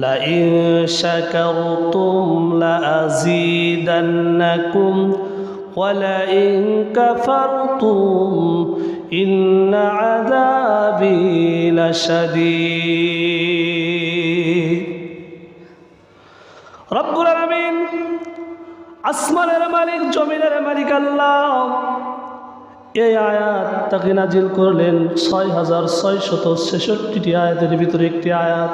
لئن شكرتم لأزيدنكم ولئن كفرتم إن عذابي لشديد رب العالمين আসমানের মালিক জমিনের মালিক আল্লাহ এই আয়াতটাকে নাজিল করলেন 6666টি আয়াতের ভিতরে একটি আয়াত,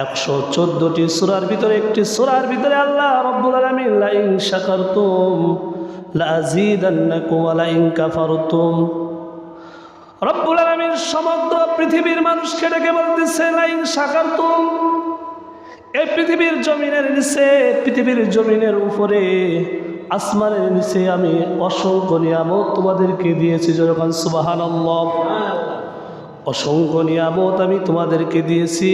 114টি সূরার ভিতরে একটি সূরার ভিতরে আল্লাহ রব্বুল আলামিন লাইন শাকারতুম লাযীদান্নাকুম ওয়া লাইন কাফারতুম, রব্বুল আলামিন সমগ্র পৃথিবীর মানুষকে ডেকে বলতেছে লাইন শাকারতুম, এই পৃথিবীর জমিনের নিচে, পৃথিবীর জমিনের উপরে, আসমানের নিচে আমি অসংখ্য নিয়ামত তোমাদেরকে দিয়েছি। যখন সুবহানাল্লাহ, অসংখ্য নিয়ামত আমি তোমাদেরকে দিয়েছি।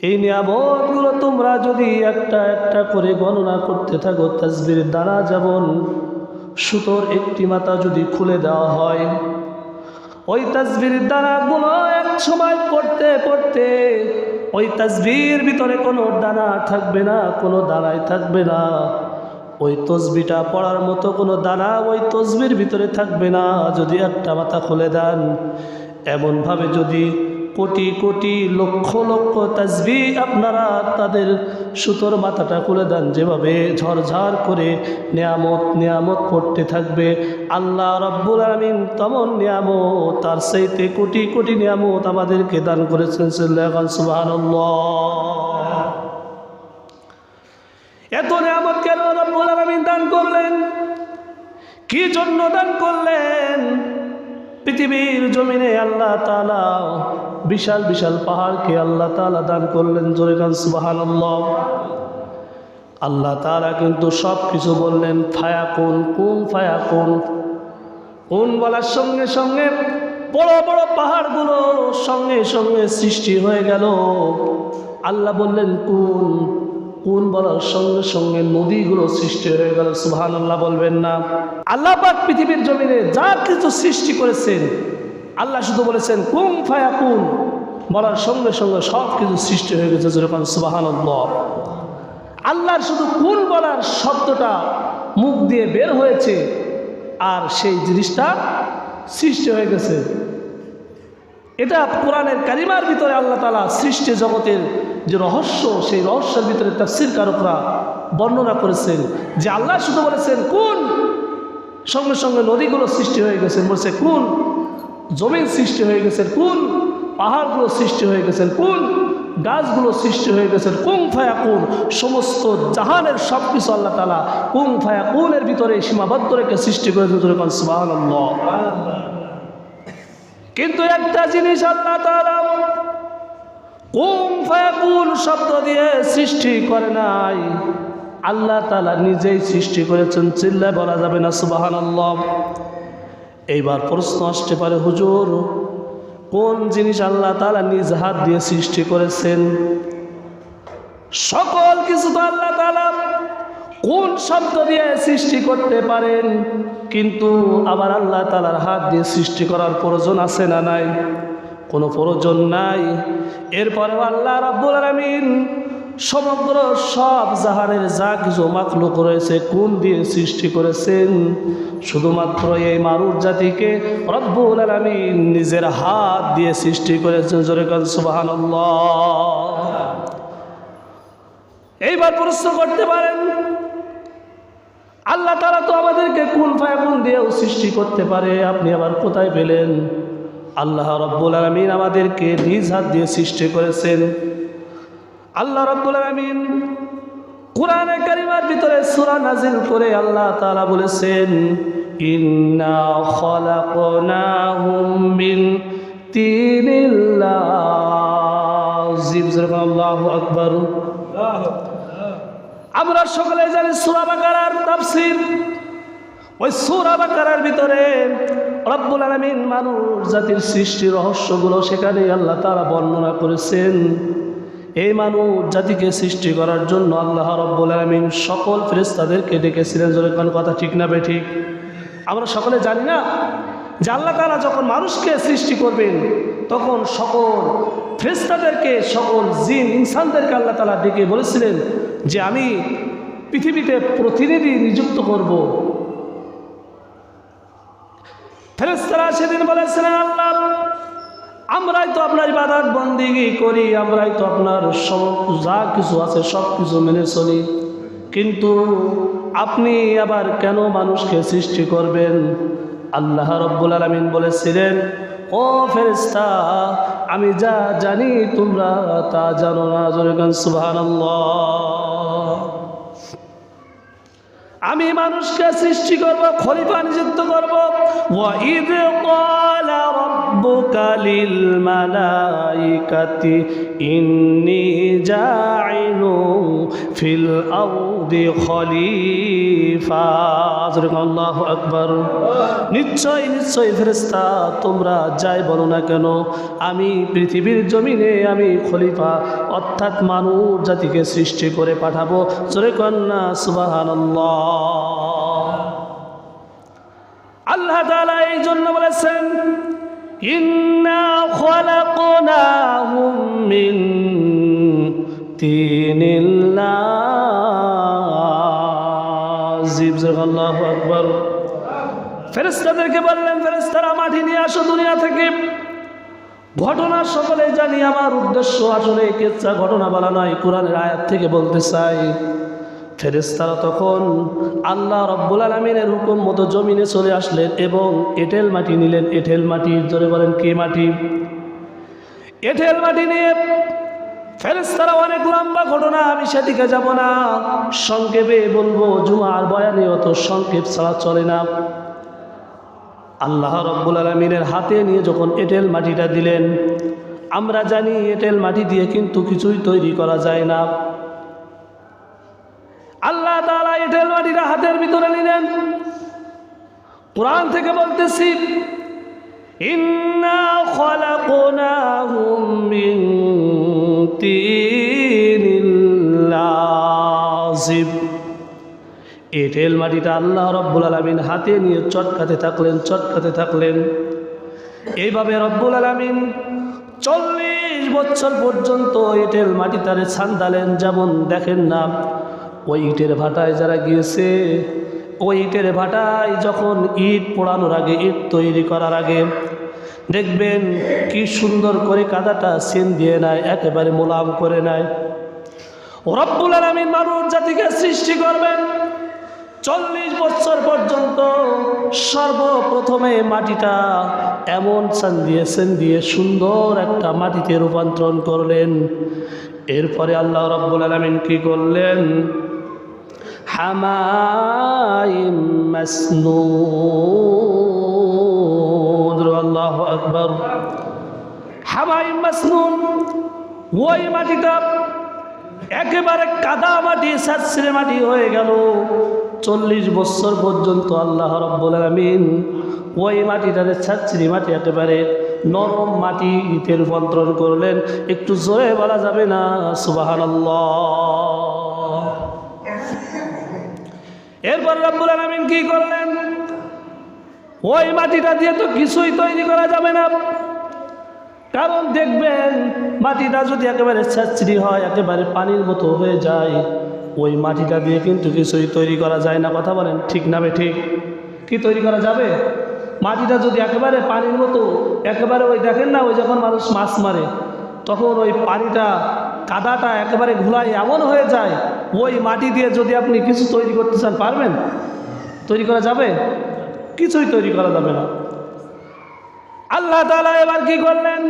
এই নিয়ামতগুলো তোমরা যদি একটা একটা করে গণনা করতে থাকো, তাসবির দানা যেমন সুতোর একটি মাথা যদি খুলে দেওয়া হয়, ওই তাসবির দানাগুলো এক সময় পড়তে পড়তে ওই তাসবির ভিতরে কোনো দানা থাকবে না, কোনো দানাই থাকবে না। ওই তসবিটা পড়ার মতো কোনো দানা ওই তসবির ভিতরে থাকবে না যদি একটা মাথা খুলে দেন। এমনভাবে যদি কোটি কোটি লক্ষ লক্ষ তাসবিহ আপনারা তাদের সুতোর মাথাটা খুলে দেন, যেভাবে ঝরঝর করে নিয়ামত নিয়ামত পড়তে থাকবে। আল্লাহ রাব্বুল আলামিন তেমন নিয়ামত, তার চাইতে কোটি কোটি নিয়ামত আমাদেরকে দান করেছেন। সুবহানাল্লাহ। এত নিয়ামত কেন রাব্বুল আলামিন দান করলেন? কি জন্য দান করলেন? পৃথিবীর জমিনে আল্লাহ তাআলা বিশাল বিশাল পাহাড়কে আল্লাহ তাআলা দান করলেন। জোরে গান সুবহানাল্লাহ। আল্লাহ তাআলা কিন্তু সব কিছু বললেন ফায়াকুন, কুন ফায়াকুন। কুন বলার সঙ্গে সঙ্গে বড় বড় পাহাড়গুলো সঙ্গে সঙ্গে সৃষ্টি হয়ে গেল। আল্লাহ বললেন কুন, কুন বলার সঙ্গে সঙ্গে নদীগুলো সৃষ্টি হয়ে গেল। সুবহানাল্লাহ বলবেন না? আল্লাহ পাক পৃথিবীর জমিনে যা কিছু সৃষ্টি করেছেন, আল্লাহ শুধু বলেছেন কুন ফায়াকুন, বলার সঙ্গে সঙ্গে সব কিছু সৃষ্টি হয়ে গেছে। যেরকম সুবহানাল্লাহ। আল্লাহর শুধু কুন বলার শব্দটা মুখ দিয়ে বের হয়েছে আর সেই জিনিসটা সৃষ্টি হয়ে গেছে। এটা কোরআনের কারিমার ভিতরে আল্লাহ তাআলা সৃষ্টি জগতের যে রহস্য, সেই রহস্যের ভিতরে তাফসীর কারকরা বর্ণনা করেছেন যে আল্লাহ শুধু বলেছেন কুন, সঙ্গে সঙ্গে নদীগুলো সৃষ্টি হয়ে গেছেন। বলছে কুন, জমিন সৃষ্টি হয়ে গেছে কুন, পাহাড়গুলো সৃষ্টি হয়ে গেছেন কুন, গাছগুলো সৃষ্টি হয়ে গেছেন কুন ফায়াকুন। সমস্ত জাহানের সব কিছু আল্লাহ তাআলা কুন ফায়াকুনের ভিতরে সীমাবদ্ধ রেখে সৃষ্টি করেছেন। সুবহানাল্লাহ। কিন্তু একটা জিনিস আল্লাহ তাআলা কুন ফায়াকুন শব্দ দিয়ে সৃষ্টি করে নাই, আল্লাহ তাআলা নিজেই সৃষ্টি করেছেন। চিল্লায় বলা যাবে না সুবহানাল্লাহ? এইবার প্রশ্ন আসতে পারে, হুজুর কোন জিনিস আল্লাহ তাআলা নিজ হাত দিয়ে সৃষ্টি করেছেন? সকল কিছু তো আল্লাহ তাআলা কোন শব্দ দিয়ে সৃষ্টি করতে পারেন, কিন্তু আবার আল্লাহ তাআলার হাত দিয়ে সৃষ্টি করার প্রয়োজন আছে না নাই? কোনো প্রয়োজন নাই। এরপরে আল্লাহ রাব্বুল আলামিন সমগ্র সব জাহানের যা কিছু মাখলুক রয়েছে কোন দিয়ে সৃষ্টি করেছেন? শুধুমাত্র এই মানব জাতিকে রব্বুল আলামিন নিজের হাত দিয়ে সৃষ্টি করেছেন। জোরে বলেন সুবহানাল্লাহ। এইবার প্রশ্ন করতে পারেন, আল্লাহ তাআলা তো আমাদেরকে কুন ফায়াকুন দিয়েও সৃষ্টি করতে পারে, আপনি আবার কোথায় পেলেন? আল্লাহ রাব্বুল আলামিন আমাদেরকে নিজ হাত দিয়ে সৃষ্টি করেছেন। আল্লাহ রাব্বুল আলামিন কোরআনে কারিমার ভিতরে সূরা নাজিল করে আল্লাহ তাআলা বলেছেন ইন্না খালাকনাহুম মিন তিনিল লাযিব। আল্লাহু আকবার। আমরা সকলে জানি সূরা বাকারার তাফসীর। ওই সূরা বাকারার ভিতরে রব্বুল আলামিন মানুষ জাতির সৃষ্টির রহস্যগুলো সেখানে আল্লাহ তাআলা বর্ণনা করেছেন। এই মানব জাতিকে সৃষ্টি করার জন্য আল্লাহ রাব্বুল আলামিন সকল ফেরেশতাদেরকে ডেকেছিলেন। জোরে কোন কথা ঠিক না বেঠিক? আমরা সকলে জানি না যে আল্লাহ তাআলা যখন মানুষকে সৃষ্টি করবেন তখন সকল ফেরেশতাদেরকে, সকল জিন ইনসানদেরকে আল্লাহ তাআলা ডেকে বলেছিলেন যে আমি পৃথিবীতে প্রতিনিধি নিযুক্ত করব। ফেরেশতারা সেদিন বলেছিলেন, আল্লাহ আমরাই তো আপনার ইবাদত বন্দেগী করি, আমরাই তো আপনার সব যা কিছু আছে সব কিছু মেনে চলি, কিন্তু আপনি আবার কেন মানুষকে সৃষ্টি করবেন? আল্লাহ রব্বুল আলামিন বলেছিলেন, ও ফেরেশতা, আমি যা জানি তোমরা তা জানো না। জোরে গান সুবহানাল্লাহ। আমি মানুষকে সৃষ্টি করব, খলিফা নিযুক্ত করব। ওয়া ইয ক্বালা রাব্বুকা লিল মালাইকাতি ইন্নী জাইলুন ফিল আরদি খলিফা। আল্লাহু আকবার। নিশ্চয় নিশ্চয় ফেরেশতা, তোমরা যাই বলো না কেন, আমি পৃথিবীর জমিনে আমি খলিফা অর্থাৎ মানব জাতিকে সৃষ্টি করে পাঠাবো। জোরে কন্যা সুবহানাল্লাহ। আল্লাহ তাআলা এই জন্য বলেছেন, ইন্না খালাকনাহুম মিন তিনিল লাযিব। আল্লাহু আকবার। ফেরেশতাদেরকে বললেন, ফেরেশতারা মাটি নিয়ে আসো দুনিয়া থেকে। ঘটনা সকলে জানি, আমার উদ্দেশ্য আসলে কেচ্ছা ঘটনা বলা নয়, কোরআনের আয়াত থেকে বলতে চাই। ফেরেশতারা তখন আল্লাহ রব্বুল আলামিনের হুকুম মতো জমিনে চলে আসলেন এবং এঁটেল মাটি নিলেন। এঁটেল মাটি, জোরে বলেন কি মাটি? এঁটেল মাটি নিয়ে ফেরেশতারা, অনেক লম্বা ঘটনা, আমি সেদিকে যাব না, সংক্ষেপে বলবো। জুমার বয়ানে অত সংক্ষেপ ছাড়া চলে না। আল্লাহ রব্বুল আলামিনের হাতে নিয়ে যখন এঁটেল মাটিটা দিলেন, আমরা জানি এঁটেল মাটি দিয়ে কিন্তু কিছুই তৈরি করা যায় না। আল্লাহ তাআলা এঁটেল মাটিটা হাতের ভিতরে নিলেন। কোরআন থেকে বলতেছি, ইন্না খালাকনাহুম মিন তিনিল লাযিব। এঁটেল মাটিটা আল্লাহ রব্বুল আলামিন হাতে নিয়ে চটকাতে থাকলেন, চটকাতে থাকলেন। এইভাবে রব্বুল আলামিন 40 বছর পর্যন্ত এঁটেল মাটি তারে ছান্দালেন। যেমন দেখেন না, ওই ইটের ভাটায় যারা গিয়েছে, ওই ইটের ভাটায় যখন ইট পোড়ানোর আগে, ইট তৈরি করার আগে দেখবেন কি সুন্দর করে কাদাটা সেন দিয়ে নেয়, একেবারে মোলাম করে নেয়। রব্বুল আলামিন মানব জাতিকে সৃষ্টি করবেন 40 বছর পর্যন্ত সর্বপ্রথমে মাটিটা এমন সেন দিয়ে সুন্দর একটা মাটিতে রূপান্তরণ করলেন। এরপরে আল্লাহ রব্বুল আলামিন কি করলেন? হামাইম মাসনুন। আল্লাহু আকবার। হামাইম মাসনুন, ওই মাটিটা একেবারে কাদা মাটি, ছারছিরে মাটি হয়ে গেল। 40 বছর পর্যন্ত আল্লাহ রব্বুল আলামিন ওই মাটিটারে ছারছিরে মাটি একেবারে নরম মাটিতে রূপান্তরণ করলেন। একটু জোরে বলা যাবে না সুবহানাল্লাহ। এরপর রব্বুল আলামিন কি করলেন? ওই মাটিটা দিয়ে তো কিছুই তৈরি করা যাবে না, কারণ দেখবেন মাটিটা যদি একেবারে ছারছিরি হয়, একেবারে পানির মতো হয়ে যায়, ওই মাটিটা দিয়ে কিন্তু কিছুই তৈরি করা যায় না। কথা বলেন ঠিক না বে ঠিক? কি তৈরি করা যাবে? মাটিটা যদি একেবারে পানির মতো, একেবারে ওই দেখেন না, ওই যখন মানুষ মাছ মারে তখন ওই পানিটা, কাদাটা একেবারে ঘুলায় এমন হয়ে যায়, ওই মাটি দিয়ে যদি আপনি কিছু তৈরি করতে চান, পারবেন? তৈরি করা যাবে? কিছুই তৈরি করা যাবে না। আল্লাহ তাআলা এবার কি করলেন?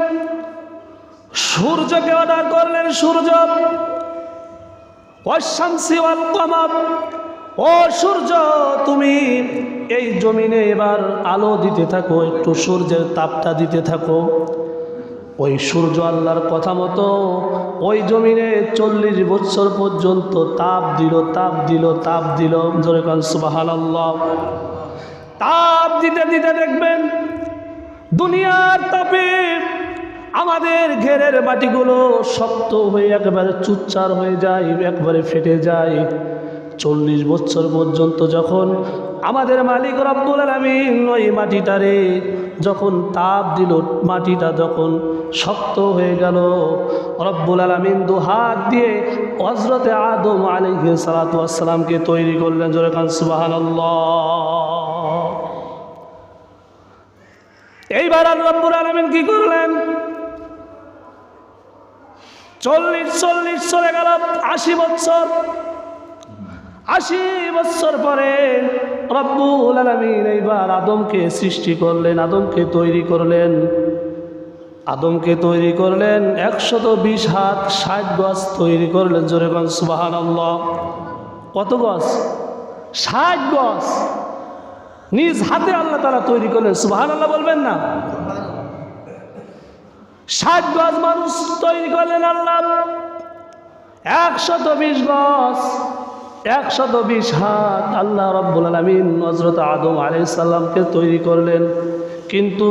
সূর্যকে অর্ডার করলেন, সূর্য, ওয়াশ-শামসি ওয়াল কমার, ও সূর্য তুমি এই জমিনে এবার আলো দিতে থাকো, একটু সূর্যের তাপটা দিতে থাকো। ওই সূর্য আল্লাহর কথা মতো ওই জমিনে 40 বছর পর্যন্ত তাপ দিল, তাপ দিল, তাপ দিল। জোরে কান সুবহানাল্লাহ। তাপ দিতে দিতে দেখবেন দুনিয়ার তাপে আমাদের ঘেরের মাটিগুলো শক্ত হয়ে একেবারে চুচ্চার হয়ে যায়, একবারে ফেটে যায়। 40 বছর পর্যন্ত যখন আমাদের মালিক রব্বুল আলামিন ওই মাটিটারে যখন তাপ দিল, মাটিটা যখন শক্ত হয়ে গেল, রব্বুল আলামিন দু হাত দিয়ে হযরতে আদম আলাইহিস সালাতু ওয়াস সালামকে তৈরি করলেন। জোরে কান সুবহানাল্লাহ। এইবার আর রব্বুল আলামিন কি করলেন? 40 চলে গেল, 80 বছর। 80 বছর পরে রব্বুল আলামিন এইবার আদমকে সৃষ্টি করলেন, আদমকে তৈরি করলেন। আদমকে তৈরি করলেন 120 হাত 60 গজ তৈরি করলেন। জোরে বলেন সুবহানাল্লাহ। কত গজ? 60 গজ নিজ হাতে আল্লাহ তাআলা তৈরি করলেন। সুবহানাল্লাহ বলবেন না? 60 গজ মানুষ তৈরি করলেন আল্লাহ। 120 গজ 120 হাত আল্লাহ রব্বুল আলামিন হযরত আদম আলাইহিস সালামকে তৈরি করলেন। কিন্তু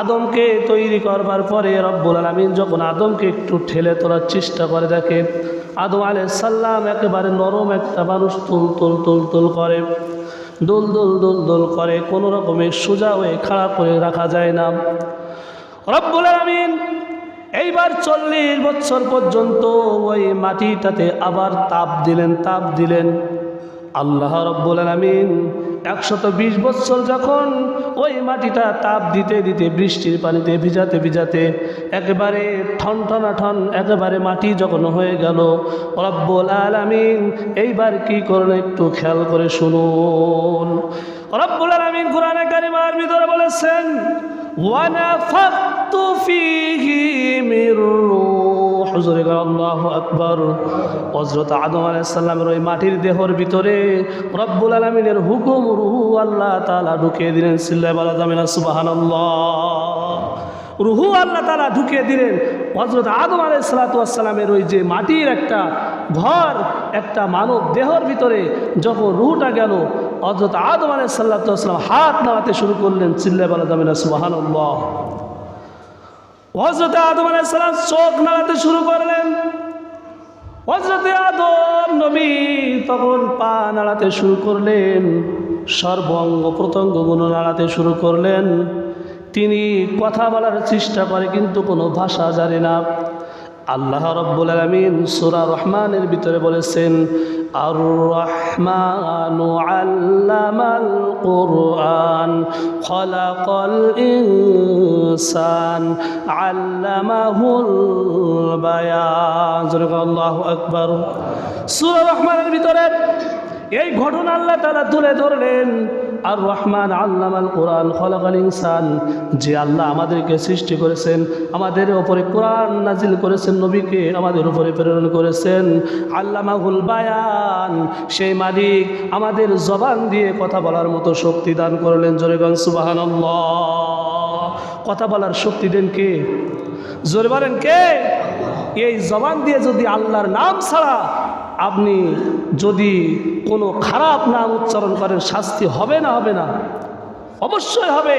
আদমকে তৈরি করবার পরে রব্বুল আলামিন যখন আদমকে একটু ঠেলে তোলার চেষ্টা করে, দেখে আদম আলাইহিস সালাম একেবারে নরম একটা মানুষ, তুল করে, দোল করে, কোনো রকমে সোজা হয়ে খাড়া করে রাখা যায় না। রব্বুল আলামিন এইবার 40 বছর পর্যন্ত ওই মাটিটাতে আবার তাপ দিলেন। আল্লাহ রব্বুল আলামিন 120 বছর যখন ওই মাটিটা তাপ দিতে বৃষ্টির পানিতে ভিজাতে একেবারে ঠন একেবারে মাটি যখন হয়ে গেল, রব্বুল আলামিন এইবার কি করলেন একটু খেয়াল করে শুনুন। রব্বুল আলামিন কোরআনে কারিমার ভিতরে বলেছেন, ওয়ানাফাখতু ফীহি মির রূহ। হুজুরে আল্লাহু আকবার। হযরত আদম আলাইহিস সালামের ওই মাটির দেহর ভিতরে রব্বুল আলামিনের হুকুম রূহ আল্লাহ তাআলা ঢুকিয়ে দিলেন। সিল্লাহ বলা যাবে না সুবহানাল্লাহ? রূহ আল্লাহ তাআলা ঢুকিয়ে দিলেন হযরত আদম আলাইহিস সালামের ওই যে মাটির একটা ঘর, একটা মানব দেহর ভিতরে যখন রূহটা গেল, হযরত আদম আলাইহিস সালাম হাত নাড়াতে শুরু করলেন। চিল্লাহ বলা যাবে না সুবহানাল্লাহ? হযরত আদম আলাইহিস সালাম চোখ নাড়াতে শুরু করলেন। হযরত আদম নবী তখন পা নাড়াতে শুরু করলেন, সর্বাঙ্গ প্রত্যঙ্গগুলো নাড়াতে শুরু করলেন। তিনি কথা বলার চেষ্টা করে কিন্তু কোনো ভাষা জানে না। আল্লাহ রব্বুল আলামিন সূরা রহমানের ভিতরে বলেছেন, আর রহমানু আল্লামাল কুরআন খলাকাল ইনসান আল্লামাহুল বায়ান। আল্লাহু আকবার। সূরা রহমানের ভিতরে এই ঘটনা আল্লাহ তাআলা তুলে ধরলেন। আর রহমান আল্লামাল কোরআন খলাকাল ইনসান, যে আল্লাহ আমাদেরকে সৃষ্টি করেছেন, আমাদের উপরে কোরআন নাজিল করেছেন, নবীকে আমাদের উপরে প্রেরণ করেছেন। আল্লামাহুল বায়ান, সেই মালিক আমাদের জবান দিয়ে কথা বলার মতো শক্তি দান করলেন। জোরে বলেন সুবহানাল্লাহ। কথা বলার শক্তি দেন কে? জোরে বলেন কে? এই জবান দিয়ে যদি আল্লাহর নাম ছাড়া আপনি যদি কোনো খারাপ নাম উচ্চারণ করেন, শাস্তি হবে না? হবে না? অবশ্যই হবে।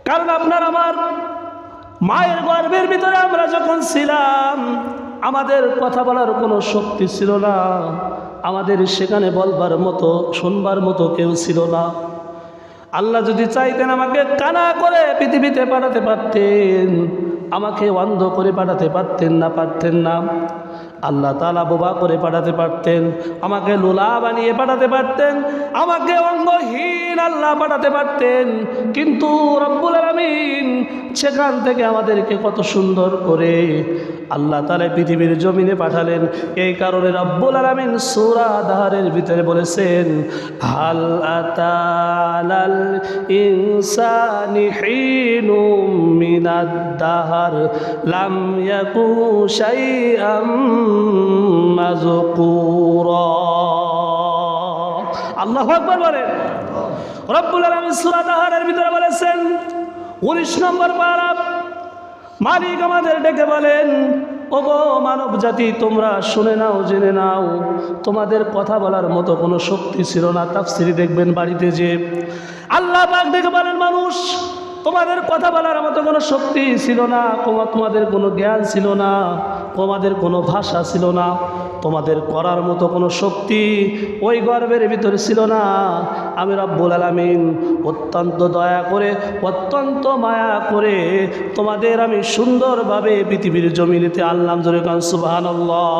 কারণ আপনার আমার মায়ের গর্ভের ভিতরে আমরা যখন ছিলাম, আমাদের কথা বলার কোনো শক্তি ছিল না, আমাদের সেখানে বলবার মতো শুনবার মতো কেউ ছিল না। আল্লাহ যদি চাইতেন আমাকে কানা করে পৃথিবীতে পাঠাতে পারতেন, আমাকে অন্ধ করে পাঠাতে পারতেন না। আল্লাহ তাআলা বোবা করে পাঠাতে পারতেন, আমাকে লোলা বানিয়ে পাঠাতে পারতেন, আমাকে অঙ্গহীন আল্লাহ পাঠাতে পারতেন। কিন্তু রব্বুল আলামিন সেখান থেকে আমাদেরকে কত সুন্দর করে আল্লাহ তাআলা পৃথিবীর জমিনে পাঠালেন। এই কারণে রব্বুল আলামিন সূরা দাহরের ভিতরে বলেছেন, হাল আতালাল ইনসানি হিনুম মিনাদ দাহর লাম ইয়াকু শাইআম মাযকুরা। আল্লাহু আকবার বলেন। রব্বুল আলামিন সূরা দাহরের ভিতরে বলেছেন 19 নম্বর পারা, মালিক আমাদের ডেকে বলেন, ওগো মানব জাতি, তোমরা শুনে নাও, জেনে নাও, তোমাদের কথা বলার মতো কোনো শক্তি ছিল না। তাফসীরে দেখবেন বাড়িতে যে আল্লাহ পাক ডেকে বলেন, মানুষ তোমাদের কথা বলার মতো কোনো শক্তি ছিল না, তোমাদের কোনো জ্ঞান ছিল না, তোমাদের কোনো ভাষা ছিল না, তোমাদের করার মতো কোনো শক্তি ওই গর্বের ভিতরে ছিল না। আমি রব্বুল আলামিন অত্যন্ত দয়া করে, অত্যন্ত মায়া করে তোমাদের আমি সুন্দরভাবে পৃথিবীর জমিনেতে আনলাম। জোরে কান সুবহানাল্লাহ।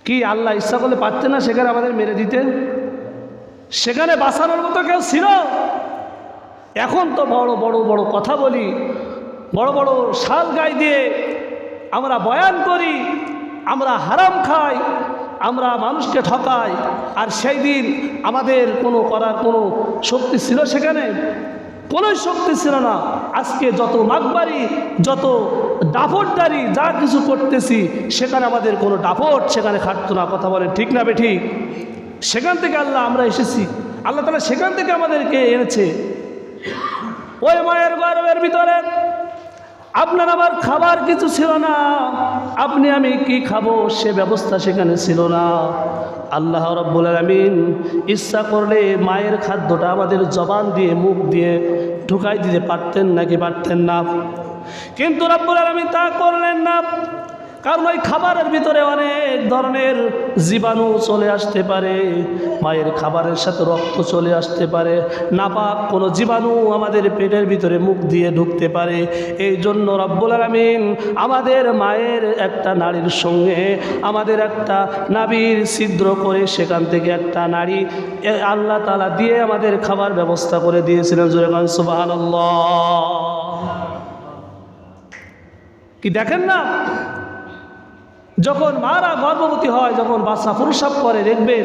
কি আল্লাহ ইচ্ছা করলে পারতেন না সেখানে আমাদের মেরে দিতেন? সেখানে বাঁচানোর মতো কেউ ছিল? এখন তো বড় বড় বড় কথা বলি, বড় বড় শাল গাই দিয়ে আমরা বয়ান করি, আমরা হারাম খাই, আমরা মানুষকে ঠকাই, আর সেই দিন আমাদের কোনো করার কোনো শক্তি ছিল? সেখানে কোনো শক্তি ছিল না। আজকে যত মাগবাড়ি, যত দাপটদারি যা কিছু করতেছি, সেখানে আমাদের কোনো দাপট সেখানে খাটতো না। কথা বলেন ঠিক না বেঠিক? সেখান থেকে আল্লাহ আমরা এসেছি, আল্লাহ তাআলা সেখান থেকে আমাদেরকে এনেছে। ওই মায়ের গর্ভের ভিতরে আপনার আমার খাবার কিছু ছিল না, আপনি আমি কি খাবো সে ব্যবস্থা সেখানে ছিল না। আল্লাহ রাব্বুল আলামিন ইচ্ছা করলে মায়ের খাদ্যটা আমাদের জবান দিয়ে, মুখ দিয়ে ঢুকাই দিতে পারতেন নাকি পারতেন না? কিন্তু রাব্বুল আলামিন তা করলেন না। কারণ ওই খাবারের ভিতরে অনেক ধরনের জীবাণু চলে আসতে পারে, মায়ের খাবারের সাথে রক্ত চলে আসতে পারে, নাপাক কোনো জীবাণু আমাদের পেটের ভিতরে মুখ দিয়ে ঢুকতে পারে। এই জন্য রব্বুল আলামিন আমাদের মায়ের একটা নাড়ির সঙ্গে আমাদের একটা নাভির ছিদ্র করে সেখান থেকে একটা নাড়ি আল্লাহ তাআলা দিয়ে আমাদের খাবার ব্যবস্থা করে দিয়েছিলেন। জোরে বলেন সুবহানাল্লাহ। কি দেখেন না, যখন মারা গর্ভবতী হয়, যখন বাচ্চা প্রসব করে, দেখবেন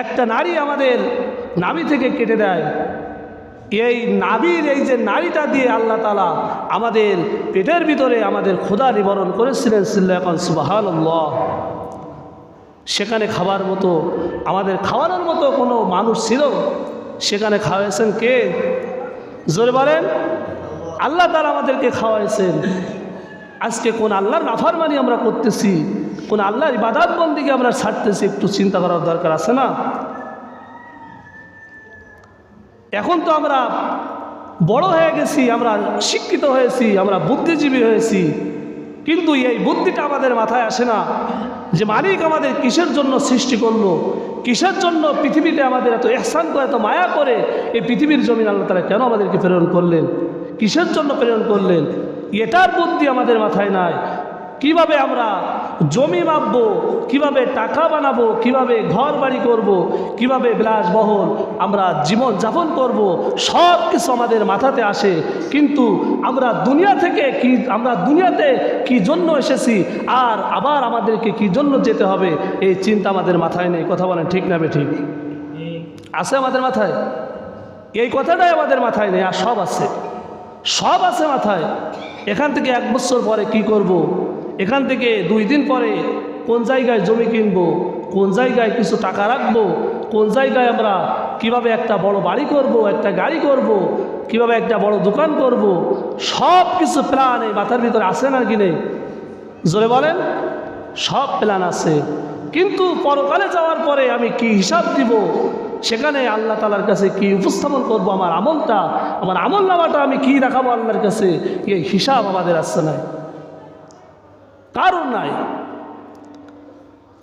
একটা নাড়ি আমাদের নাভি থেকে কেটে দেয়। এই নাভির এই যে নাড়িটা দিয়ে আল্লাহ তাআলা আমাদের পেটের ভিতরে আমাদের ক্ষুধা নিবারণ করেছিলেন। এখন সুবহানাল্লাহ। সেখানে খাবার মতো, আমাদের খাওয়ানোর মতো কোনো মানুষ ছিল? সেখানে খাওয়াইছেন কে? জোরে বলেন। আল্লাহ তাআলা আমাদেরকে খাওয়াইছেন। আজকে কোন আল্লাহর নাফরমানি আমরা করতেছি, কোন আল্লাহর ইবাদত বন্দেগী আমরা ছাড়তেছি, একটু চিন্তা করার দরকার আছে না? এখন তো আমরা বড় হয়ে গেছি, আমরা শিক্ষিত হয়েছি, আমরা বুদ্ধিজীবী হয়েছি, কিন্তু এই বুদ্ধিটা আমাদের মাথায় আসে না যে মালিক আমাদের কিসের জন্য সৃষ্টি করলো, কিসের জন্য পৃথিবীতে আমাদের এত ইহসান করে, এত মায়া করে এই পৃথিবীর জমিন আল্লাহ তাআলা কেন আমাদেরকে প্রেরণ করলেন, কিসের জন্য প্রেরণ করলেন, এটার বুদ্ধি আমাদের মাথায় নাই। কিভাবে আমরা জমি মাপবো, কিভাবে টাকা বানাবো, কিভাবে ঘর বাড়ি করব, কিভাবে বিলাসবহুল আমরা জীবন যাপন করব, সব কিছু আমাদের মাথাতে আসে। কিন্তু আমরা দুনিয়া থেকে কি, আমরা দুনিয়াতে কি জন্য এসেছি আর আবার আমাদেরকে কি জন্য যেতে হবে, এই চিন্তা আমাদের মাথায় নেই। কথা বলেন ঠিক না বেঠিক? আছে আমাদের মাথায়? এই কথাটাই আমাদের মাথায় নেই, আর সব আছে, সব আছে মাথায়। এখান থেকে 1 বছর পরে কি করব, এখান থেকে 2 দিন পরে কোন জায়গায় জমি কিনবো, কোন জায়গায় কিছু টাকা রাখবো, কোন জায়গায় আমরা কিভাবে একটা বড় বাড়ি করব, একটা গাড়ি করব, কিভাবে একটা বড় দোকান করব, সব কিছু প্ল্যান এই মাথার ভিতরে আছে না কি নেই? জোরে বলেন। সব প্ল্যান আছে, কিন্তু পরকালে যাওয়ার পরে আমি কি হিসাব দিব, সেখানে আল্লাহ তাআলার কাছে কি উপস্থাপন করব, আমার আমলটা, আমার আমল নামাটা আমি কি দেখাবো আল্লাহর কাছে, এই হিসাব আমাদের আসছে না, কারণ নাই।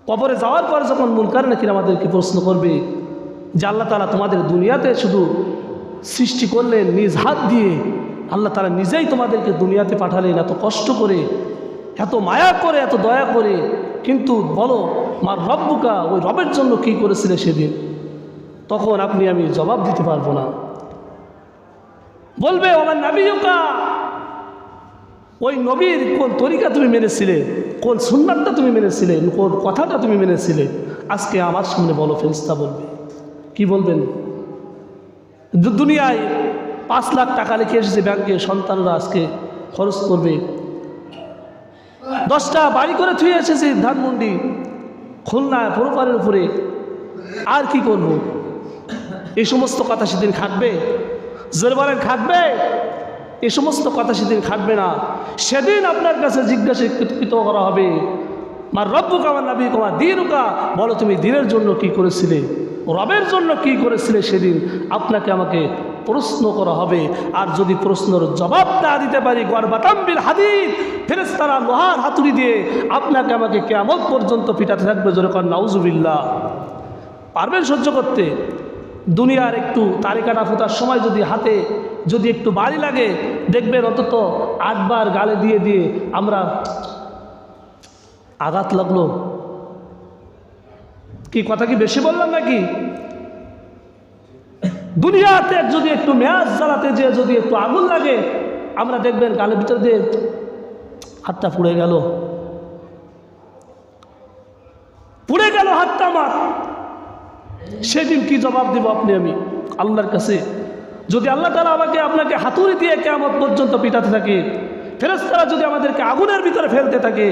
কবরে যাওয়ার পরে যখন মুনকার নাকির আমাদেরকে প্রশ্ন করবে যে আল্লাহ তাআলা তোমাদের দুনিয়াতে শুধু সৃষ্টি করলেন নিজ হাত দিয়ে, আল্লাহ তাআলা নিজেই তোমাদেরকে দুনিয়াতে পাঠালেন এত কষ্ট করে, এত মায়া করে, এত দয়া করে, কিন্তু বলো মার রব্বুকা, ওই রবের জন্য কি করেছিলে সেদিন? তখন আপনি আমি জবাব দিতে পারবো না। বলবে আমার নবীকা, ওই নবীর কোন তরিকা তুমি মেনেছিলে, কোন সুন্নাতটা তুমি মেনেছিলে, কোন কথাটা তুমি মেনেছিলে? আজকে আমার সামনে বলো, ফেরেশতা বলবে। কি বলবেন? দুনিয়ায় 5 লাখ টাকা লিখে এসেছে ব্যাংকে, সন্তানরা আজকে খরচ করবে। 10টা বাড়ি করে থুয়ে এসেছে ধানমন্ডি, খুলনা, পুরোপাড়ের উপরে। আর কি করব? এই সমস্ত কথা সেদিন খাটবে? জোরে বলেন খাটবে? এই সমস্ত কথা সেদিন খাটবে না। সেদিন আপনার কাছে জিজ্ঞাসিত করা হবে মার রব্বুকা ওয়া নবিয়ুকা ওয়া দীনুকা, বলো তুমি দিনের জন্য কি করেছিলে, রবের জন্য কি করেছিলে সেদিন আপনাকে আমাকে প্রশ্ন করা হবে। আর যদি প্রশ্নের জবাব না দিতে পারি, গরবাতাম বিল হাদিদ, ফেরেশতারা লোহার হাতুড়ি দিয়ে আপনাকে আমাকে কিয়ামত পর্যন্ত পিটাতে থাকবে। জোরে কর নাউজুবিল্লাহ। পারবেন সহ্য করতে? দুনিয়ার একটু তালিকাটা ফোটার সময় যদি হাতে যদি একটু বাড়ি লাগে, দেখবেন অন্তত 8 বার গালে দিয়ে দিয়ে আমরা আঘাত লাগলো। কি কথা কি বেশি বললাম নাকি? দুনিয়াতে যদি একটু মেয়াজ জ্বালাতে যে যদি একটু আগুন লাগে, আমরা দেখবেন গালের ভিতর দিয়ে হাতটা পুড়ে গেল, পুড়ে গেল হাতটা আমার। সেদিন কি জবাব দিব আপনি আমি আল্লাহর কাছে? যদি আল্লাহ তাআলা আমাকে আপনাকে হাতুড়ি দিয়ে কিয়ামত পর্যন্ত পিটাতে থাকে, ফেরেশতারা যদি আমাদেরকে আগুনের ভিতরে ফেলতে থাকে,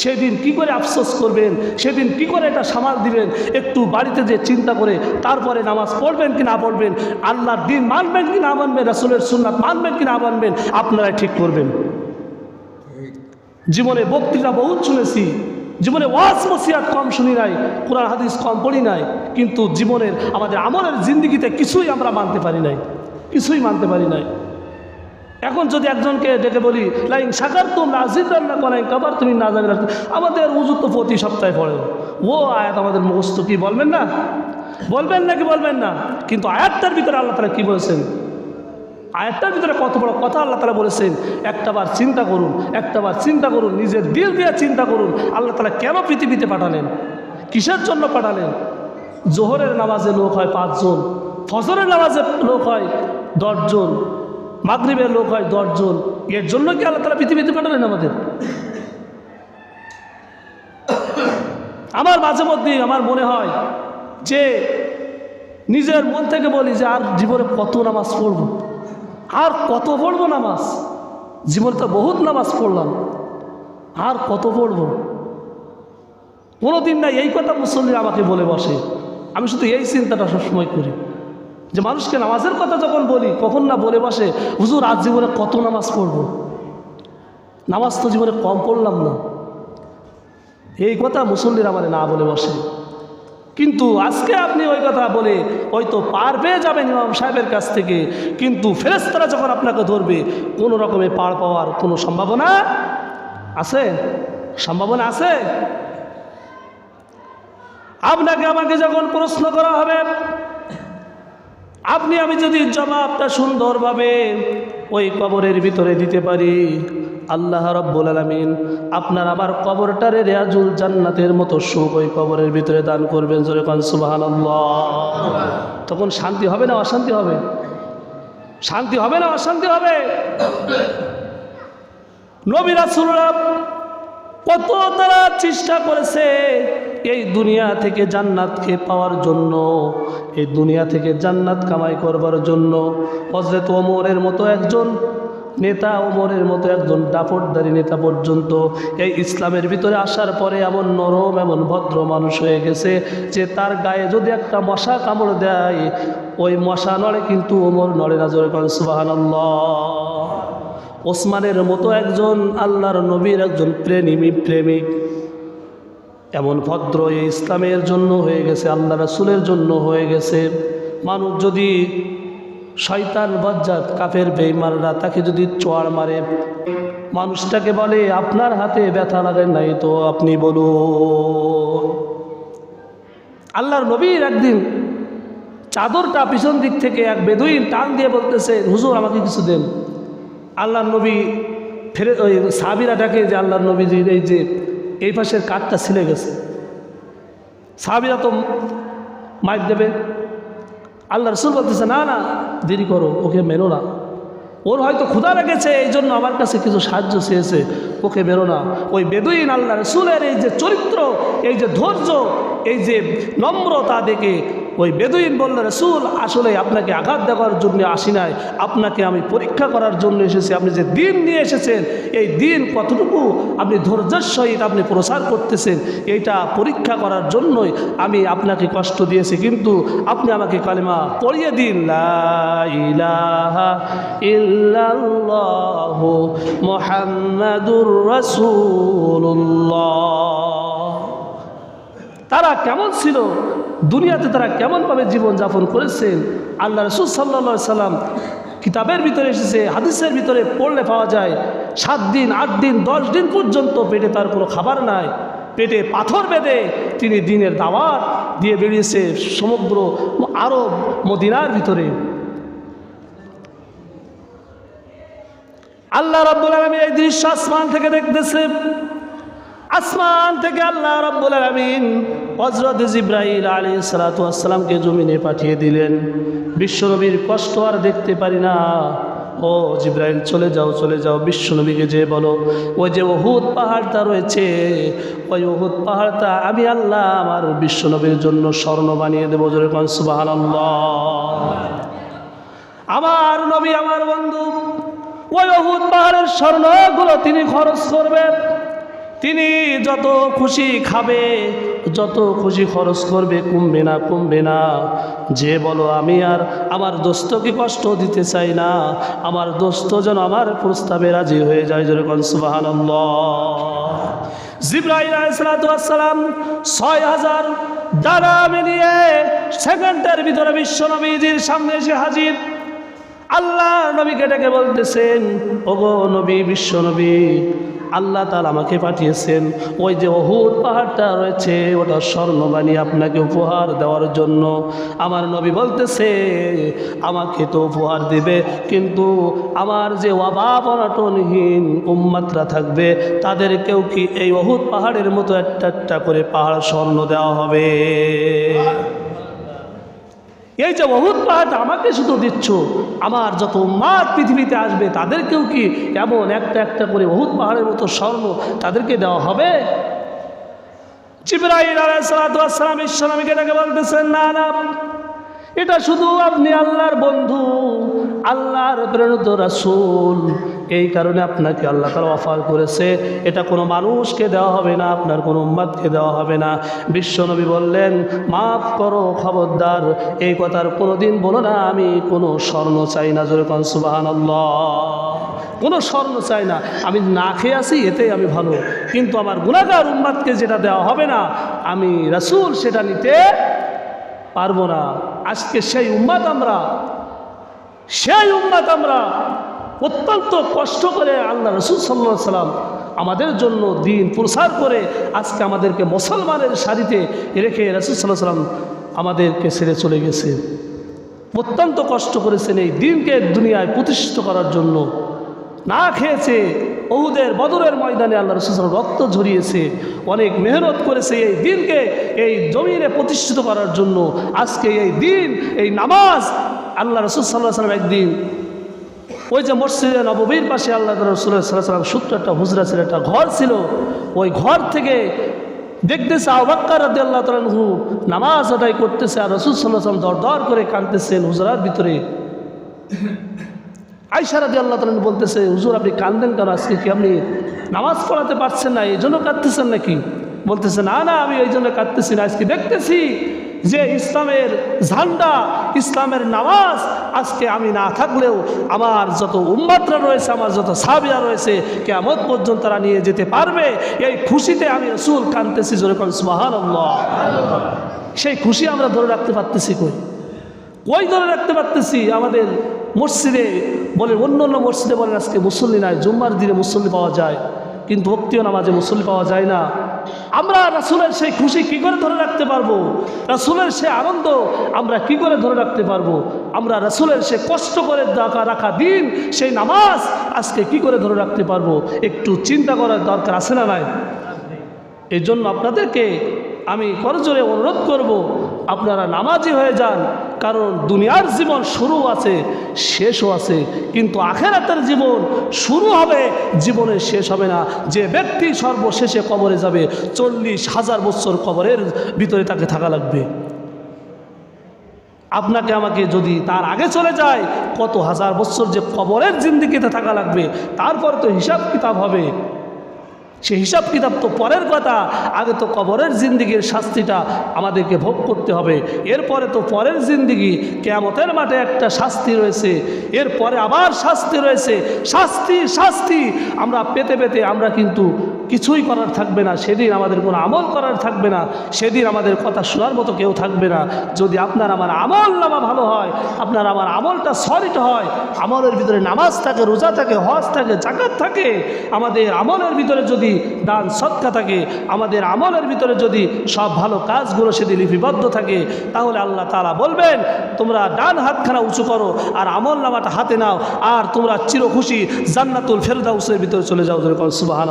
সেদিন কি করে আফসোস করবেন? সেদিন কি করে এটা সামাল দিবেন? একটু বাড়িতে যে চিন্তা করে তারপরে নামাজ পড়বেন কি না পড়বেন, আল্লাহর দিন মানবেন কি না মানবেন, রাসূলের সুন্নাত মানবেন কি না মানবেন, আপনারাই ঠিক করবেন। জীবনে বক্তৃতা বহুত শুনেছি, জীবনে ওয়াজ নসিহত কম শুনি নাই, কোরআন হাদিস কম পড়ি নাই, কিন্তু জীবনের আমাদের আমলের জিন্দেগিতে কিছুই আমরা মানতে পারি নাই, কিছুই মানতে পারি নাই। এখন যদি একজনকে ডেকে বলি লাইন শাকারতুম লাযিদান্নাকুম ওয়া লাইন কাফারতুম ইন্না আযাবি লাশাদীদ, আমাদের ওযু তো প্রতি সপ্তাহে পড়ে, ও আয়াত আমাদের মুখস্থ, কি বলবেন না? বলবেন নাকি বলবেন না? কিন্তু আয়াতটার ভিতরে আল্লাহ তাআলা কি বলেছেন? আয়াতটার ভিতরে কত বড় কথা আল্লাহ তাআলা বলেছেন। একটাবার চিন্তা করুন, একটাবার চিন্তা করুন, নিজের দিল দিয়ে চিন্তা করুন, আল্লাহ তাআলা কেন পৃথিবীতে পাঠালেন, কিসের জন্য পাঠালেন? জোহরের নামাজে লোক হয় 5 জন, ফজরের নামাজে লোক হয় 10 জন, মাগরিবের লোক হয় 10 জন। এর জন্য কি আল্লাহ তাআলা পৃথিবীতে পাঠালেন আমাদের? আমার মাঝে মধ্যেই আমার মনে হয় যে নিজের মন থেকে বলি যে আর জীবনে কত নামাজ পড়বো, আর কত পড়বো নামাজ? জীবনে তো বহুত নামাজ পড়লাম, আর কত পড়বো? কোনোদিন না এই কথা মুসল্লি আমাকে বলে বসে। আমি শুধু এই চিন্তাটা সবসময় করি যে মানুষকে নামাজের কথা যখন বলি, কখন না বলে বসে হুজুর আজ জীবনে কত নামাজ পড়বো, নামাজ তো জীবনে কম পড়লাম না। এই কথা মুসল্লিরা আমাদের না বলে বসে। কিন্তু আজকে আপনি ওই কথা বলে হয়তো পার পেয়ে যাবেন ইমাম সাহেবের কাছ থেকে, কিন্তু ফেরেশতারা যখন আপনাকে ধরবে, কোনো রকমে পার পাওয়ার কোনো সম্ভাবনা আছে? সম্ভাবনা আছে? আপনাকে আমাকে যখন প্রশ্ন করা হবে, আপনি আমি যদি জবাবটা সুন্দরভাবে ওই কবরের ভিতরে দিতে পারি, আল্লাহ রাব্বুল আলামিন আপনার আমার কবরটারে রিয়াজুল জান্নাতের মতো সুখ ওই কবরের ভিতরে দান করবেন। জোরে কোন সুবহানাল্লাহ। তখন শান্তি হবে না অশান্তি হবে? শান্তি হবে না অশান্তি হবে? নবী রাসূলরা কত তারা চেষ্টা করেছে এই দুনিয়া থেকে জান্নাতকে পাওয়ার জন্য, এই দুনিয়া থেকে জান্নাত কামাই করবার জন্য। হযরত ওমরের মতো একজন নেতা, ওমরের মতো একজন দাপটদারী নেতা পর্যন্ত এই ইসলামের ভিতরে আসার পরে এমন নরম, এমন ভদ্র মানুষ হয়ে গেছে যে তার গায়ে যদি একটা মশা কামড় দেয়, ওই মশা নড়ে কিন্তু ওমর নড়ে না। জোরে কোন সুবহানাল্লাহ। ওসমানের মতো একজন আল্লাহর নবীর একজন প্রেমিক, এমন ভদ্র এই ইসলামের জন্য হয়ে গেছে, আল্লাহ রাসূলের জন্য হয়ে গেছে। মানুষ যদি শয়তান বজ্জাত কাফের বেঈমানরা তাকে যদি চোয়ার মারে, মানুষটাকে বলে আপনার হাতে ব্যথা লাগে নাই তো আপনি বলুন। আল্লাহর নবীর একদিন চাদরটা পিছন দিক থেকে এক বেদুইন টান দিয়ে বলতেছে হুজুর আমাকে কিছু দেন। আল্লাহর নবী ফেরে ওই সাহাবীরা ডাকে যে আল্লাহর নবীজির এই যে এই পাশের কাঠটা ছিলে গেছে। সাহাবীরা তো মাইক দেবে, আল্লাহ রাসূল বলতেছে না না দেরি করো, ওকে মেরো না, ওর হয়তো ক্ষুধা লেগেছে এই জন্য আমার কাছে কিছু সাহায্য চেয়েছে, ওকে মেরো না। ওই বেদুইন আল্লাহ রাসূলের এই যে চরিত্র, এই যে ধৈর্য, এই যে নম্রতা দেখে ওই বেদুইন বলল রাসূল আসলে আপনাকে আঘাত দেওয়ার জন্য আসি নাই, আপনাকে আমি পরীক্ষা করার জন্য এসেছি। আপনি যে দিন নিয়ে এসেছেন এই দিন কতটুকু আপনি ধৈর্যের সহিত আপনি প্রচার করতেছেন, এইটা পরীক্ষা করার জন্যই আমি আপনাকে কষ্ট দিয়েছি, কিন্তু আপনি আমাকে কালেমা পড়িয়ে দিন, লা ইলাহা ইল্লাল্লাহু মুহাম্মাদুর রাসূলুল্লাহ। তারা কেমন ছিল? দুনিয়াতে তারা কেমনভাবে জীবনযাপন করেছেন আল্লাহ রাসূল সাল্লাল্লাহু আলাইহি সাল্লাম কিতাবের ভিতরে এসেছে, হাদিসের ভিতরে পড়লে পাওয়া যায় 7 দিন 8 দিন 10 দিন পর্যন্ত পেটে তার কোনো খাবার নাই, পেটে পাথর বেঁধে তিনি দিনের দাওয়াত দিয়ে বেরিয়েছে সমগ্র আরব মদিনার ভিতরে। আল্লাহ রাব্বুল আলামিন এই দৃশ্য আসমান থেকে দেখতেছে। আসমান থেকে আল্লাহ রাব্বুল আলামিন হযরত জিবরাইল আলাইহিস সালাতু ওয়াস সালামকে জমিনে পাঠিয়ে দিলেন। বিশ্বনবীর কষ্ট আর দেখতে পারি না, ও জিবরাইল চলে যাও চলে যাও, বিশ্বনবীকে যে বলো ওই যে উহুদ পাহাড়টা রয়েছে ওই উহুদ পাহাড়টা আমি আল্লাহ আমার বিশ্বনবীর জন্য স্বর্ণ বানিয়ে দেবো। জোরে কোন সুবহানাল্লাহ। আমার নবী আমার বন্ধু ওই উহুদ পাহাড়ের স্বর্ণগুলো তিনি খরচ করবেন, তিনি যত খুশি খাবে, যত খুশি খরচ করবে, কমবে না কমবে না। যে বলো আমি আর আমার দোস্তকে কষ্ট দিতে চাই না, আমার দোস্ত যেন আমার প্রস্তাবে রাজি হয়ে যায়। যেরকম সুবহানাল্লাহ। জিবরাইল আলাইহিস সালাম 6000 ডানা মিলিয়ে সেকেন্ডের ভিতরে বিশ্বনবীর সামনে এসে হাজির। আল্লাহ নবীকে ডেকে বলতেছেন, ওগো নবী বিশ্বনবী, আল্লাহ তাআলা আমাকে পাঠিয়েছেন ওই যে উহুদ পাহাড়টা রয়েছে ওটা স্বর্ণ বানিয়ে আপনাকে উপহার দেওয়ার জন্য। আমার নবী বলতেছে আমাকে তো উপহার দেবে, কিন্তু আমার যে অভাব অনটনহীন উম্মতরা থাকবে তাদেরকেও কি এই উহুদ পাহাড়ের মতো একটা একটা করে পাহাড় স্বর্ণ দেওয়া হবে? এই যে উহুদ পাহাড়টা আমাকে শুধু দিচ্ছ, আমার যত উম্মত পৃথিবীতে আসবে তাদেরকেও কি এমন একটা একটা করে উহুদ পাহাড়ের মতো স্বর্ণ তাদেরকে দেওয়া হবে? জিবরাইল আলাইহিস সালাম বিশ্বনবীকে ডেকে বলতেছেন, না না, এটা শুধু আপনি আল্লাহর বন্ধু, আল্লাহর প্রেরিত রাসূল, এই কারণে আপনাকে আল্লাহ তাআলা অফার করেছে। এটা কোনো মানুষকে দেওয়া হবে না, আপনার কোনো উম্মতকে দেওয়া হবে না। বিশ্বনবী বললেন, মাফ করো, খবরদার এই কথার কোনোদিন বলো না আমি কোনো স্বর্ণ চাই না। জোরে কোন সুবহানাল্লাহ। কোনো স্বর্ণ চাই না, আমি না খেয়ে আছি এতেই আমি ভালো, কিন্তু আমার গুনাহগার উম্মতকে যেটা দেওয়া হবে না আমি রাসূল সেটা নিতে পারবো না। আজকে সেই উম্মত আমরা অত্যন্ত কষ্ট করে আল্লাহ রাসূল সাল্লাল্লাহু আলাইহি সাল্লাম আমাদের জন্য দিন প্রসার করে আজকে আমাদেরকে মুসলমানের সারিতে রেখে রাসূল সাল্লাল্লাহু আলাইহি সাল্লাম আমাদেরকে ছেড়ে চলে গেছে। অত্যন্ত কষ্ট করেছেন এই দিনকে দুনিয়ায় প্রতিষ্ঠিত করার জন্য। না খেয়েছে, উহুদের বদরের ময়দানে আল্লাহ রাসূল সাল্লাল্লাহু আলাইহি ওয়াসাল্লাম রক্ত ঝরিয়েছে, অনেক মেহনত করেছে এই দিনকে এই জমিনে প্রতিষ্ঠিত করার জন্য। আজকে এই দিন, এই নামাজ, আল্লাহ রাসূল সাল্লাল্লাহু আলাইহি ওয়াসাল্লাম একদিন ওই যে মসজিদে নববীর পাশে আল্লাহ রাসূল সাল্লাল্লাহু আলাইহি ওয়াসাল্লাম ছোট্ট একটা হুজরা ছিল, একটা ঘর ছিল, ওই ঘর থেকে দেখতেছে আবু বকর রাদিয়াল্লাহু তাআলা আনহু নামাজ আদায় করতেছে আর রাসূল সাল্লাল্লাহু আলাইহি ওয়াসাল্লাম দর দর করে কাঁদতেছেন হুজরার ভিতরে। আয়েশা রাদিয়াল্লাহু তাআলা বলতেছে, হুজুর আপনি কাঁদেন কেন? আজকে কি আপনি নামাজ পড়াতে পারছেন না এই জন্য কাঁদতেছেন নাকি? বলতেছে, না না, আমি এই জন্য কাঁদতেছি না, আজকে দেখতেছি যে ইসলামের ঝান্ডা, ইসলামের নামাজ আজকে আমি না থাকলেও আমার যত উম্মতরা রয়েছে, আমার যত সাহাবীরা রয়েছে, কিয়ামত পর্যন্ত তারা নিয়ে যেতে পারবে। এই খুশিতে আমি রাসূল কাঁদতেছি। জোরে কোন সুবহানাল্লাহ। সেই খুশি আমরা ধরে রাখতে পারতেছি কই ধরে রাখতে পারতেছি? আমাদের মসজিদে বলে, অন্য অন্য মসজিদে বলেন আজকে মুসল্লি নাই, জুম্মার দিনে মুসল্লি পাওয়া যায়, কিন্তু ভক্তিও নামাজে মুসল্লি পাওয়া যায় না। আমরা রাসূলের সেই খুশি কি করে ধরে রাখতে পারবো? রাসূলের সেই আনন্দ আমরা কি করে ধরে রাখতে পারবো? আমরা রাসূলের সে কষ্ট করে রাখা দিন, সেই নামাজ আজকে কি করে ধরে রাখতে পারবো? একটু চিন্তা করার দরকার আছে না নাই? এই জন্য আপনাদেরকে আমি করজোরে অনুরোধ করব, আপনারা নামাজি হয়ে যান। কারণ দুনিয়ার জীবন শুরু আছে, শেষও আছে, কিন্তু আখিরাতের জীবন শুরু হবে, জীবনের শেষ হবে না। যে ব্যক্তি সর্বশেষে কবরে যাবে 40,000 বছর কবরের ভিতরে তাকে থাকা লাগবে। আপনাকে আমাকে যদি তার আগে চলে যায়, কত হাজার বছর যে কবরের জিন্দেগিতে থাকা লাগবে, তারপর তো হিসাব কিতাব হবে। সে হিসাব কিতাব তো পরের কথা, আগে তো কবরের জিন্দিগির শাস্তিটা আমাদেরকে ভোগ করতে হবে। এরপরে তো পরের জিন্দিগি, কিয়ামতের মাঠে একটা শাস্তি রয়েছে, এরপরে আবার শাস্তি রয়েছে। শাস্তি শাস্তি আমরা পেতে পেতে আমরা কিন্তু কিছুই করার থাকবে না, সেদিন আমাদের কোনো আমল করার থাকবে না, সেদিন আমাদের কথা শোনার মতো কেউ থাকবে না। যদি আপনার আমার আমল নামা ভালো হয়, আপনার আমার আমলটা সলিড হয়, আমলের ভিতরে নামাজ থাকে, রোজা থাকে, হজ থাকে, জাকাত থাকে, আমাদের আমলের ভিতরে যদি দান সদকা থাকে, আমাদের আমলের ভিতরে যদি সব ভালো কাজগুলো সেদিন লিপিবদ্ধ থাকে, তাহলে আল্লাহ তাআলা বলবেন তোমরা ডান হাতখানা উঁচু করো আর আমল নামাটা হাতে নাও, আর তোমরা চিরখুশি জান্নাতুল ফেরদাউসের ভিতরে চলে যাও। সুবহানাল্লাহ।